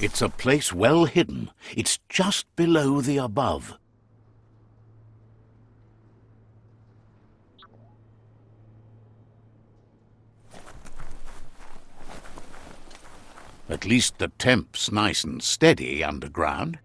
It's a place well hidden. It's just below the above. At least the temp's nice and steady underground.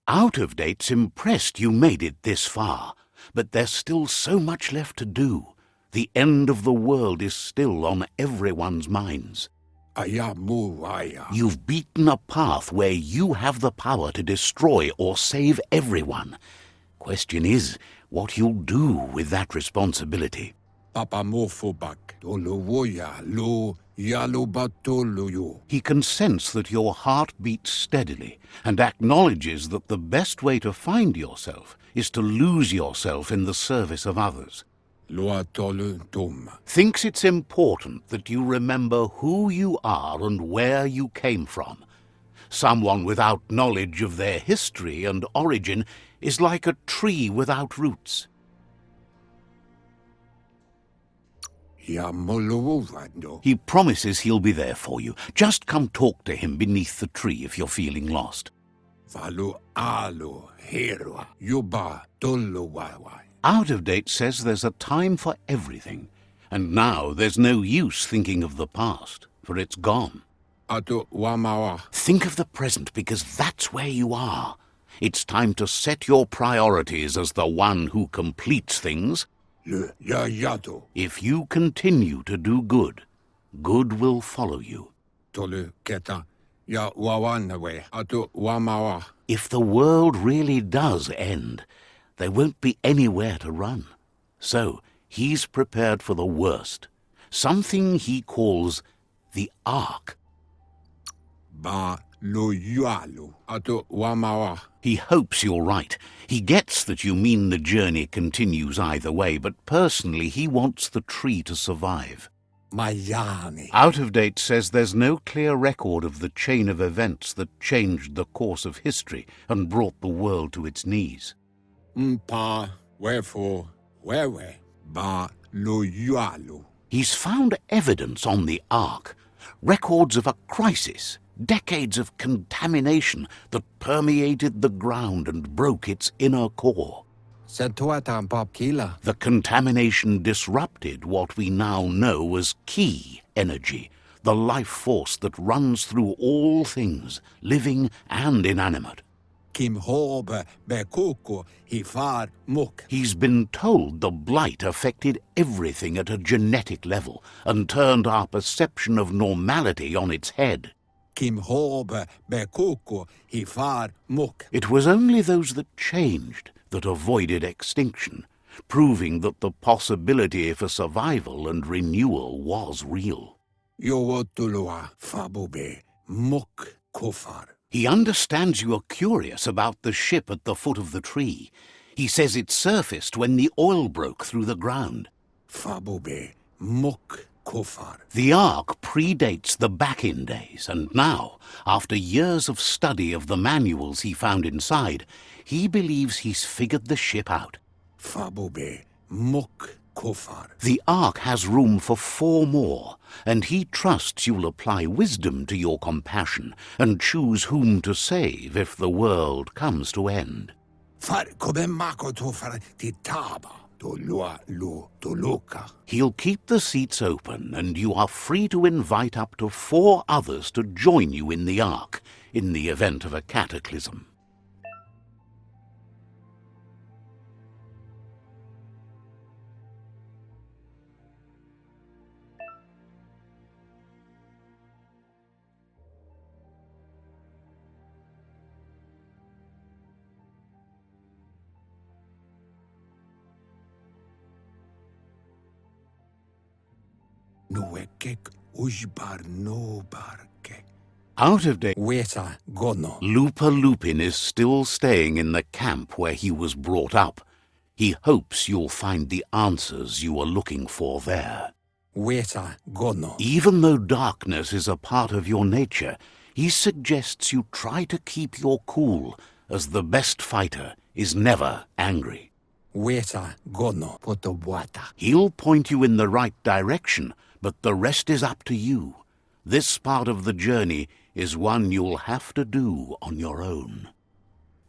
Out of Date's impressed you made it this far, but there's still so much left to do. The end of the world is still on everyone's minds. You've beaten a path where you have the power to destroy or save everyone. Question is, what you'll do with that responsibility. He can sense that your heart beats steadily and acknowledges that the best way to find yourself is to lose yourself in the service of others. Thinks it's important that you remember who you are and where you came from. Someone without knowledge of their history and origin is like a tree without roots. He promises he'll be there for you. Just come talk to him beneath the tree if you're feeling lost. Out of Date says there's a time for everything, and now there's no use thinking of the past, for it's gone. Think of the present, because that's where you are. It's time to set your priorities as the one who completes things. If you continue to do good, good will follow you. If the world really does end, there won't be anywhere to run. So he's prepared for the worst, something he calls the Ark. He hopes you're right. He gets that you mean the journey continues either way, but personally he wants the tree to survive. Out of Date says there's no clear record of the chain of events that changed the course of history and brought the world to its knees. He's found evidence on the Ark, records of a crisis, decades of contamination that permeated the ground and broke its inner core. The contamination disrupted what we now know as key energy, the life force that runs through all things, living and inanimate. He's been told the blight affected everything at a genetic level and turned our perception of normality on its head. It was only those that changed that avoided extinction, proving that the possibility for survival and renewal was real. He understands you are curious about the ship at the foot of the tree. He says it surfaced when the oil broke through the ground. The Ark predates the back-in days, and now, after years of study of the manuals he found inside, he believes he's figured the ship out. The Ark has room for 4 more, and he trusts you'll apply wisdom to your compassion and choose whom to save if the world comes to end. He'll keep the seats open, and you are free to invite up to 4 others to join you in the Ark, in the event of a cataclysm. Out of date. Weta gono. Lupa Lupin is still staying in the camp where he was brought up. He hopes you'll find the answers you are looking for there. Weta gono. Even though darkness is a part of your nature, he suggests you try to keep your cool, as the best fighter is never angry. Weta gono potobwata. He'll point you in the right direction, but the rest is up to you. This part of the journey is one you'll have to do on your own.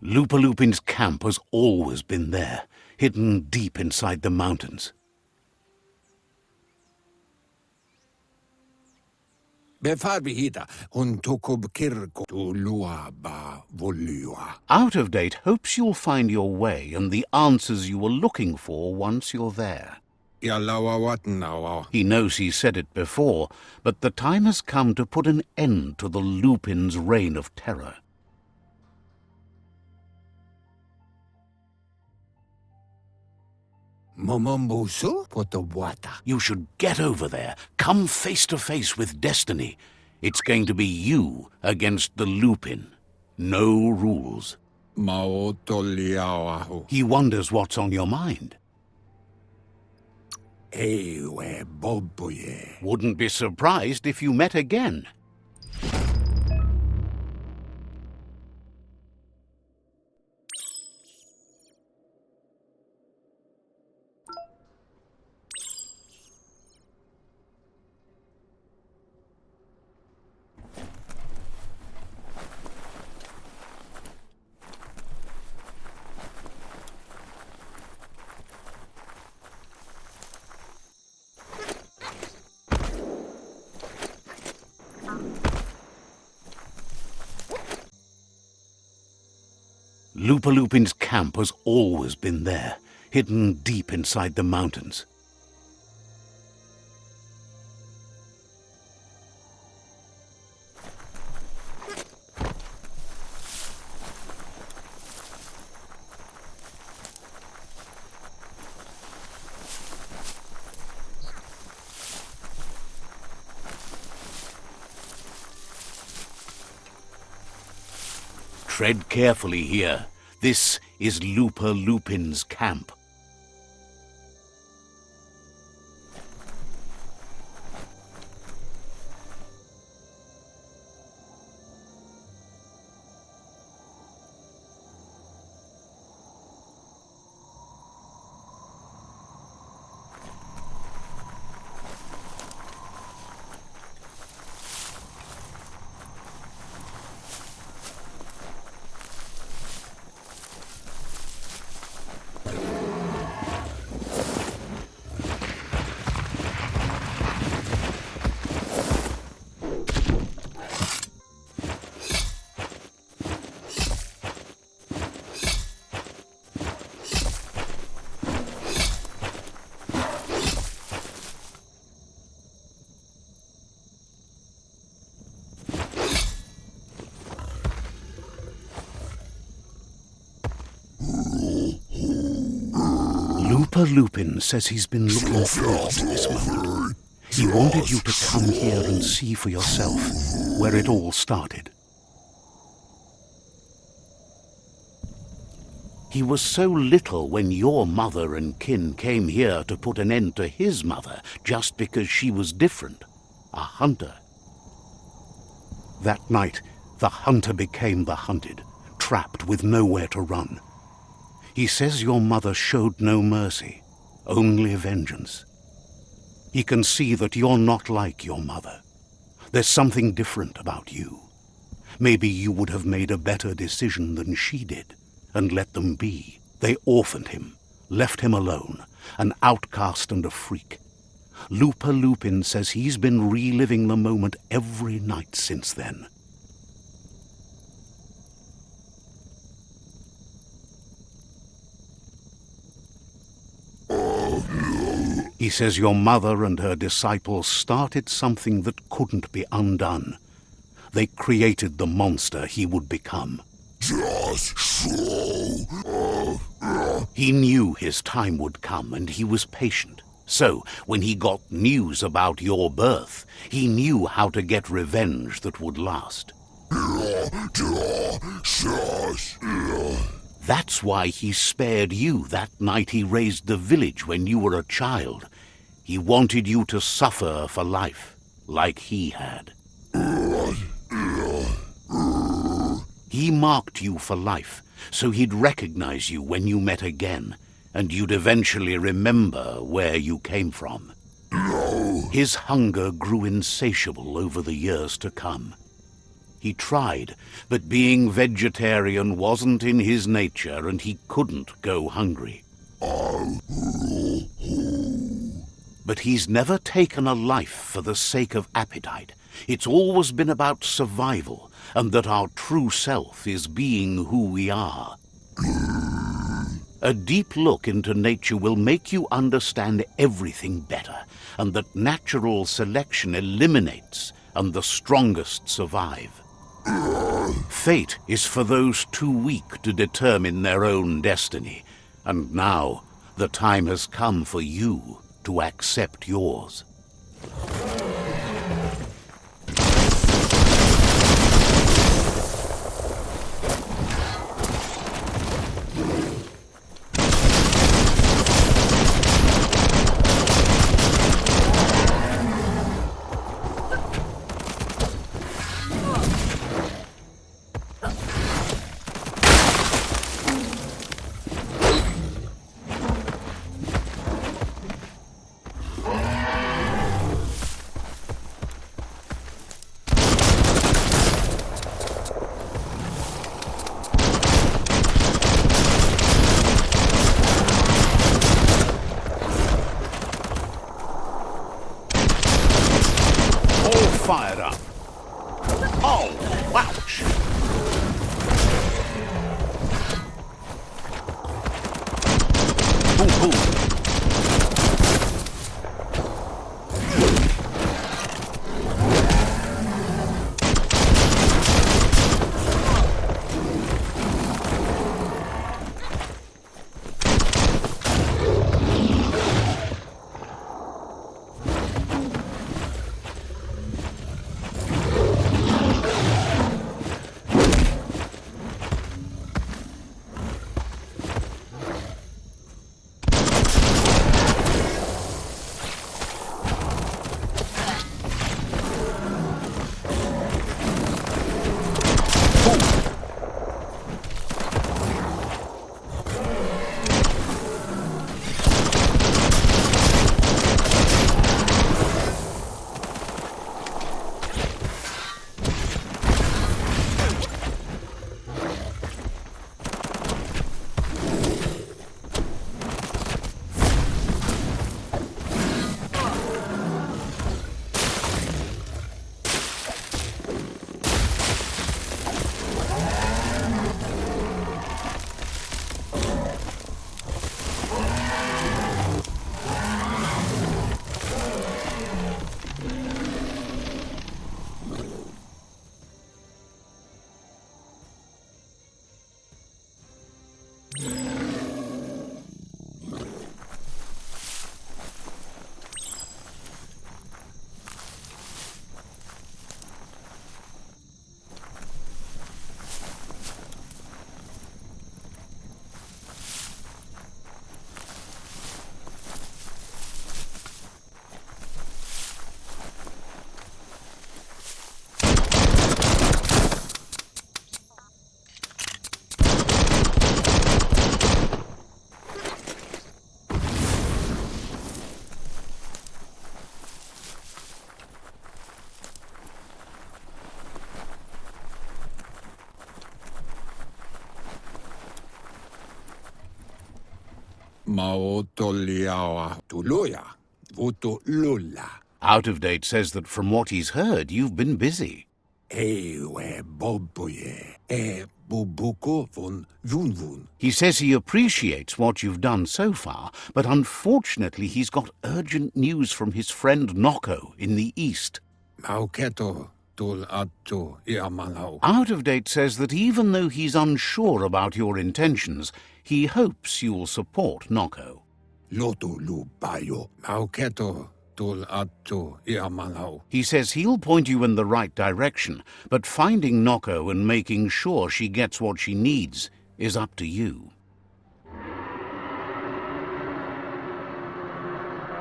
Lupa Lupin's camp has always been there, hidden deep inside the mountains. Befarbihita untukub kirko tu lua ba volua. Out of Date hopes you'll find your way and the answers you were looking for once you're there. He knows he said it before, but the time has come to put an end to the Lupin's reign of terror. Momombusu potobwata. You should get over there, come face to face with destiny. It's going to be you against the Lupin. No rules. He wonders what's on your mind. Ewe bobuye. Wouldn't be surprised if you met again. Lupa Lupin's camp has always been there, hidden deep inside the mountains. Tread carefully here. This is Lupa Lupin's camp. Lupa Lupin says he's been looking forward to this moment. He wanted you to come here and see for yourself where it all started. He was so little when your mother and kin came here to put an end to his mother just because she was different, a hunter. That night, the hunter became the hunted, trapped with nowhere to run. He says your mother showed no mercy, only vengeance. He can see that you're not like your mother. There's something different about you. Maybe you would have made a better decision than she did, and let them be. They orphaned him, left him alone, an outcast and a freak. Lupa Lupin says he's been reliving the moment every night since then. He says your mother and her disciples started something that couldn't be undone. They created the monster he would become. Just so. He knew his time would come, and he was patient. So, when he got news about your birth, he knew how to get revenge that would last. That's why he spared you that night he raised the village when you were a child. He wanted you to suffer for life, like he had. He marked you for life, so he'd recognize you when you met again, and you'd eventually remember where you came from. His hunger grew insatiable over the years to come. He tried, but being vegetarian wasn't in his nature, and he couldn't go hungry. But he's never taken a life for the sake of appetite. It's always been about survival, and that our true self is being who we are. A deep look into nature will make you understand everything better, and that natural selection eliminates, and the strongest survive. Fate is for those too weak to determine their own destiny, and now the time has come for you to accept yours. Fired up. Oh, ouch! Boom, boom. Maotoliawa tuluya, vutu lula. Out of Date says that from what he's heard, you've been busy. Ewe bobuye, bubuko von vunvun. He says he appreciates what you've done so far, but unfortunately he's got urgent news from his friend Noko in the east. Mauketo tul atu iamanau. Out of Date says that even though he's unsure about your intentions, he hopes you'll support Noko. Lotu lupayo. Mauketo tul atu iamanau. He says he'll point you in the right direction, but finding Noko and making sure she gets what she needs is up to you.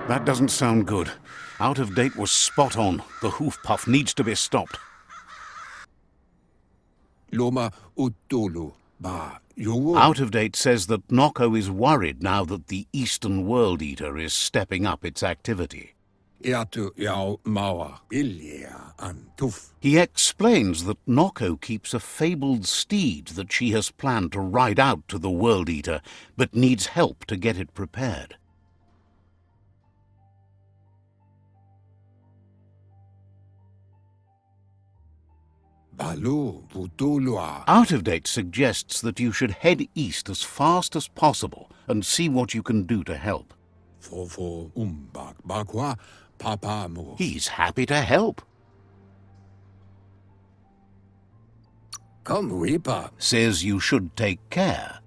That doesn't sound good. Out of Date was spot on. The hoof puff needs to be stopped. Loma utulu ba yuwu. Out of Date says that Noko is worried now that the Eastern World Eater is stepping up its activity. Iatu yao mawa ilia antuf. He explains that Noko keeps a fabled steed that she has planned to ride out to the World Eater, but needs help to get it prepared. Balu butulua. Out of Date suggests that you should head east as fast as possible and see what you can do to help. Fofo umbak bakwa papa mo. He's happy to help. Come weepa. Says you should take care.